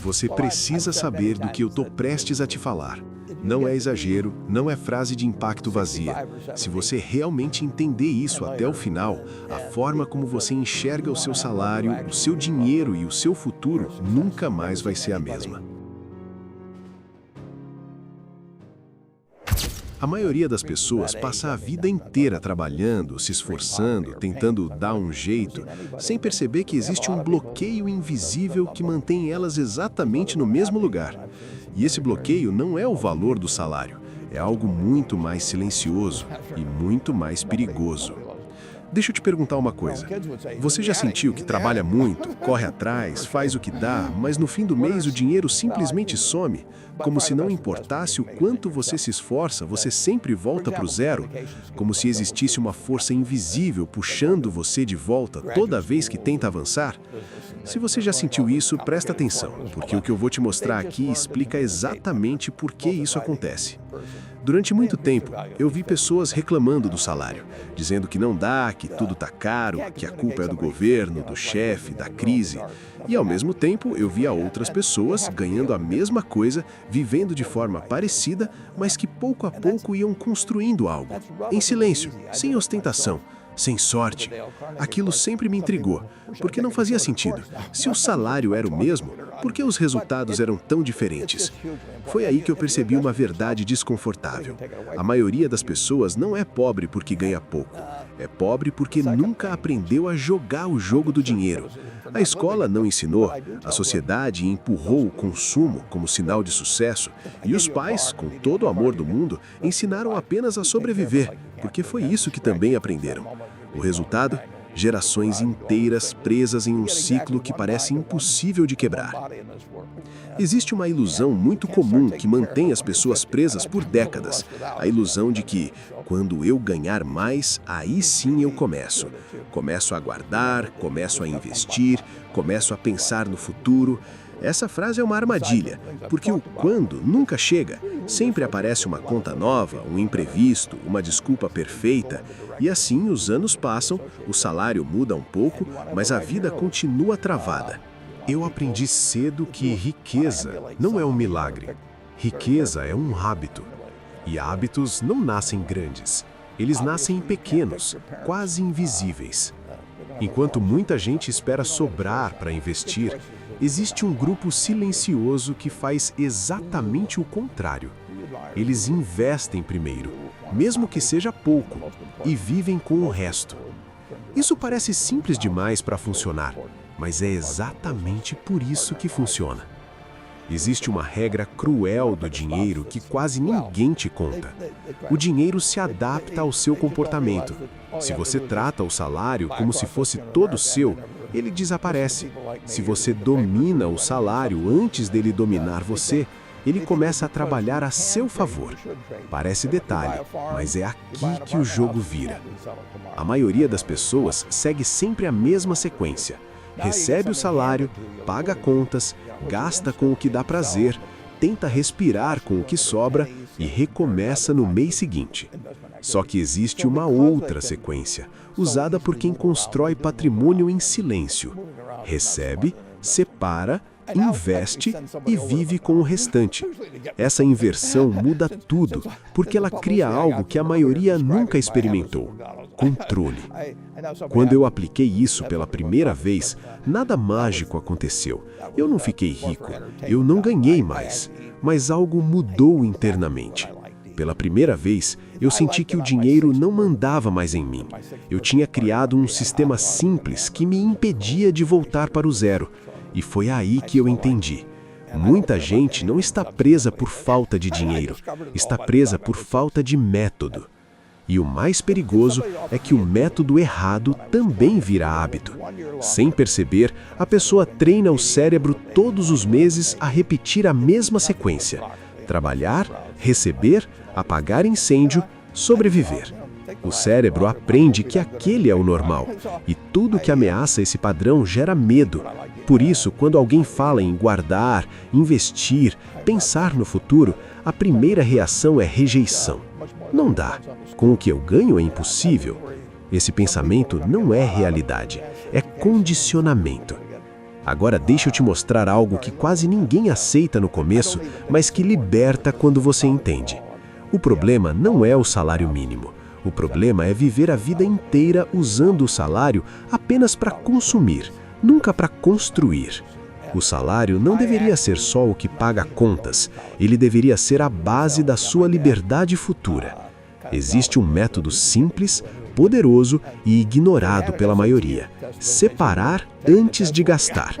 Você precisa saber do que eu estou prestes a te falar. Não é exagero, não é frase de impacto vazia. Se você realmente entender isso até o final, a forma como você enxerga o seu salário, o seu dinheiro e o seu futuro nunca mais vai ser a mesma. A maioria das pessoas passa a vida inteira trabalhando, se esforçando, tentando dar um jeito, sem perceber que existe um bloqueio invisível que mantém elas exatamente no mesmo lugar. E esse bloqueio não é o valor do salário, é algo muito mais silencioso e muito mais perigoso. Deixa eu te perguntar uma coisa. Você já sentiu que trabalha muito, corre atrás, faz o que dá, mas no fim do mês o dinheiro simplesmente some? Como se não importasse o quanto você se esforça, você sempre volta para o zero? Como se existisse uma força invisível puxando você de volta toda vez que tenta avançar? Se você já sentiu isso, presta atenção, porque o que eu vou te mostrar aqui explica exatamente por que isso acontece. Durante muito tempo, eu vi pessoas reclamando do salário, dizendo que não dá, que tudo está caro, que a culpa é do governo, do chefe, da crise. E ao mesmo tempo, eu via outras pessoas ganhando a mesma coisa, vivendo de forma parecida, mas que pouco a pouco iam construindo algo, em silêncio, sem ostentação, sem sorte. Aquilo sempre me intrigou, porque não fazia sentido. Se o salário era o mesmo, por que os resultados eram tão diferentes? Foi aí que eu percebi uma verdade desconfortável. A maioria das pessoas não é pobre porque ganha pouco. É pobre porque nunca aprendeu a jogar o jogo do dinheiro. A escola não ensinou, a sociedade empurrou o consumo como sinal de sucesso, e os pais, com todo o amor do mundo, ensinaram apenas a sobreviver, porque foi isso que também aprenderam. O resultado? Gerações inteiras presas em um ciclo que parece impossível de quebrar. Existe uma ilusão muito comum que mantém as pessoas presas por décadas. A ilusão de que, quando eu ganhar mais, aí sim eu começo. Começo a guardar, começo a investir, começo a pensar no futuro. Essa frase é uma armadilha, porque o quando nunca chega. Sempre aparece uma conta nova, um imprevisto, uma desculpa perfeita. E assim os anos passam, o salário muda um pouco, mas a vida continua travada. Eu aprendi cedo que riqueza não é um milagre. Riqueza é um hábito. E hábitos não nascem grandes. Eles nascem pequenos, quase invisíveis. Enquanto muita gente espera sobrar para investir, existe um grupo silencioso que faz exatamente o contrário. Eles investem primeiro, mesmo que seja pouco, e vivem com o resto. Isso parece simples demais para funcionar, mas é exatamente por isso que funciona. Existe uma regra cruel do dinheiro que quase ninguém te conta. O dinheiro se adapta ao seu comportamento. Se você trata o salário como se fosse todo seu, ele desaparece. Se você domina o salário antes dele dominar você, ele começa a trabalhar a seu favor. Parece detalhe, mas é aqui que o jogo vira. A maioria das pessoas segue sempre a mesma sequência. Recebe o salário, paga contas, gasta com o que dá prazer, tenta respirar com o que sobra e recomeça no mês seguinte. Só que existe uma outra sequência, usada por quem constrói patrimônio em silêncio. Recebe, separa, investe e vive com o restante. Essa inversão muda tudo, porque ela cria algo que a maioria nunca experimentou: controle. Quando eu apliquei isso pela primeira vez, nada mágico aconteceu. Eu não fiquei rico, eu não ganhei mais, mas algo mudou internamente. Pela primeira vez, eu senti que o dinheiro não mandava mais em mim. Eu tinha criado um sistema simples que me impedia de voltar para o zero. E foi aí que eu entendi. Muita gente não está presa por falta de dinheiro, está presa por falta de método. E o mais perigoso é que o método errado também vira hábito. Sem perceber, a pessoa treina o cérebro todos os meses a repetir a mesma sequência: trabalhar, receber, apagar incêndio, sobreviver. O cérebro aprende que aquele é o normal, e tudo que ameaça esse padrão gera medo. Por isso, quando alguém fala em guardar, investir, pensar no futuro, a primeira reação é rejeição. Não dá. Com o que eu ganho é impossível. Esse pensamento não é realidade, é condicionamento. Agora deixa eu te mostrar algo que quase ninguém aceita no começo, mas que liberta quando você entende. O problema não é o salário mínimo. O problema é viver a vida inteira usando o salário apenas para consumir, nunca para construir. O salário não deveria ser só o que paga contas, ele deveria ser a base da sua liberdade futura. Existe um método simples, poderoso e ignorado pela maioria: separar antes de gastar,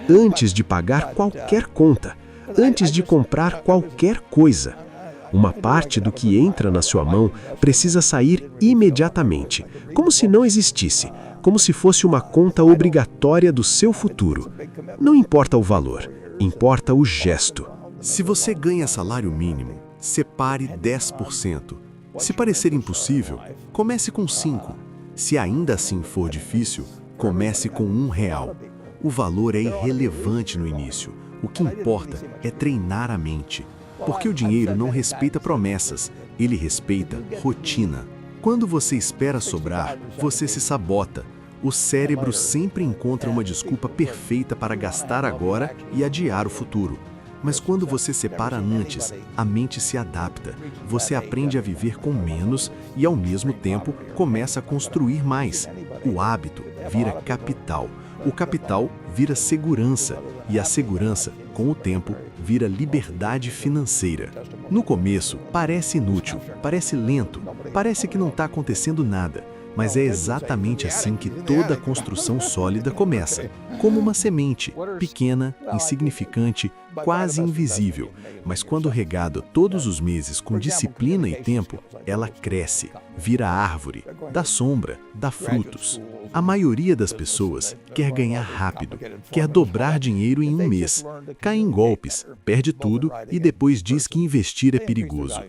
antes de pagar qualquer conta, antes de comprar qualquer coisa. Uma parte do que entra na sua mão precisa sair imediatamente, como se não existisse, como se fosse uma conta obrigatória do seu futuro. Não importa o valor, importa o gesto. Se você ganha salário mínimo, separe 10%. Se parecer impossível, comece com 5. Se ainda assim for difícil, comece com R$1. O valor é irrelevante no início. O que importa é treinar a mente. Porque o dinheiro não respeita promessas, ele respeita rotina. Quando você espera sobrar, você se sabota. O cérebro sempre encontra uma desculpa perfeita para gastar agora e adiar o futuro. Mas quando você separa antes, a mente se adapta. Você aprende a viver com menos e, ao mesmo tempo, começa a construir mais. O hábito vira capital. O capital vira segurança. E a segurança, com o tempo, vira liberdade financeira. No começo, parece inútil, parece lento, parece que não está acontecendo nada. Mas é exatamente assim que toda construção sólida começa, como uma semente, pequena, insignificante, quase invisível. Mas quando regada todos os meses com disciplina e tempo, ela cresce, vira árvore, dá sombra, dá frutos. A maioria das pessoas quer ganhar rápido, quer dobrar dinheiro em um mês, cai em golpes, perde tudo e depois diz que investir é perigoso.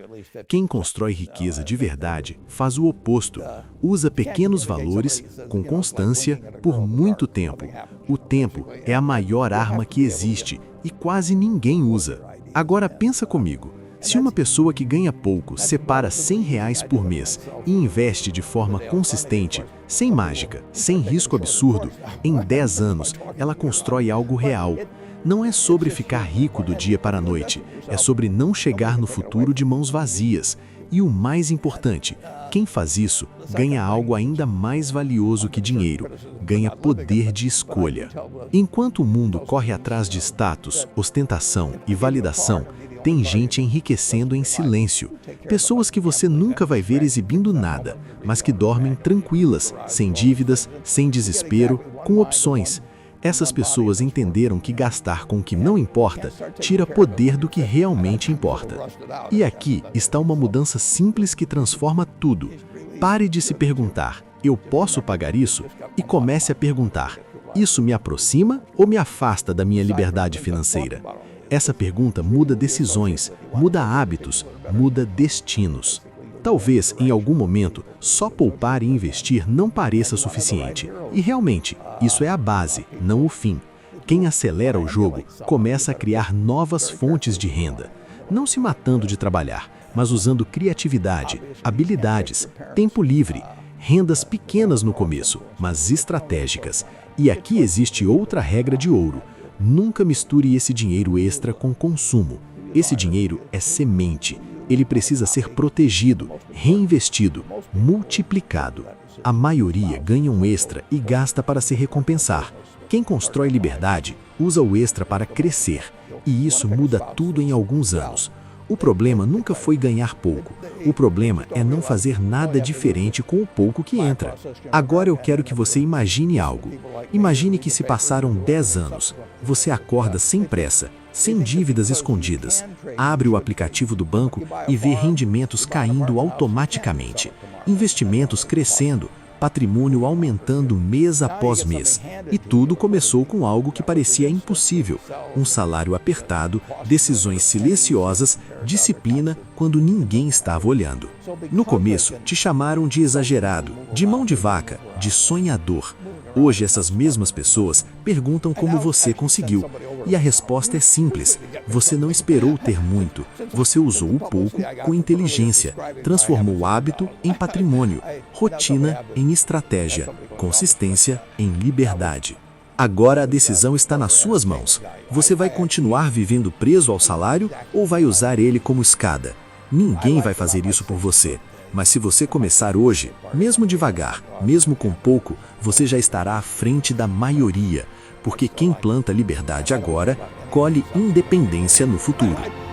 Quem constrói riqueza de verdade faz o oposto, usa pequenos valores com constância por muito tempo. O tempo é a maior arma que existe e quase ninguém usa. Agora pensa comigo. Se uma pessoa que ganha pouco separa R$100 por mês e investe de forma consistente, sem mágica, sem risco absurdo, em 10 anos ela constrói algo real. Não é sobre ficar rico do dia para a noite, é sobre não chegar no futuro de mãos vazias. E o mais importante, quem faz isso ganha algo ainda mais valioso que dinheiro, ganha poder de escolha. Enquanto o mundo corre atrás de status, ostentação e validação, tem gente enriquecendo em silêncio. Pessoas que você nunca vai ver exibindo nada, mas que dormem tranquilas, sem dívidas, sem desespero, com opções. Essas pessoas entenderam que gastar com o que não importa tira poder do que realmente importa. E aqui está uma mudança simples que transforma tudo. Pare de se perguntar, eu posso pagar isso? E comece a perguntar, isso me aproxima ou me afasta da minha liberdade financeira? Essa pergunta muda decisões, muda hábitos, muda destinos. Talvez, em algum momento, só poupar e investir não pareça suficiente. E realmente, isso é a base, não o fim. Quem acelera o jogo começa a criar novas fontes de renda. Não se matando de trabalhar, mas usando criatividade, habilidades, tempo livre. Rendas pequenas no começo, mas estratégicas. E aqui existe outra regra de ouro. Nunca misture esse dinheiro extra com consumo. Esse dinheiro é semente. Ele precisa ser protegido, reinvestido, multiplicado. A maioria ganha um extra e gasta para se recompensar. Quem constrói liberdade usa o extra para crescer. E isso muda tudo em alguns anos. O problema nunca foi ganhar pouco. O problema é não fazer nada diferente com o pouco que entra. Agora eu quero que você imagine algo. Imagine que se passaram 10 anos. Você acorda sem pressa, sem dívidas escondidas. Abre o aplicativo do banco e vê rendimentos caindo automaticamente. Investimentos crescendo. Patrimônio aumentando mês após mês. E tudo começou com algo que parecia impossível. Um salário apertado, decisões silenciosas, disciplina quando ninguém estava olhando. No começo, te chamaram de exagerado, de mão de vaca, de sonhador. Hoje, essas mesmas pessoas perguntam como você conseguiu. E a resposta é simples. Você não esperou ter muito. Você usou o pouco com inteligência. Transformou o hábito em patrimônio. Rotina em estratégia. Consistência em liberdade. Agora a decisão está nas suas mãos. Você vai continuar vivendo preso ao salário ou vai usar ele como escada? Ninguém vai fazer isso por você. Mas se você começar hoje, mesmo devagar, mesmo com pouco, você já estará à frente da maioria. Porque quem planta liberdade agora, colhe independência no futuro.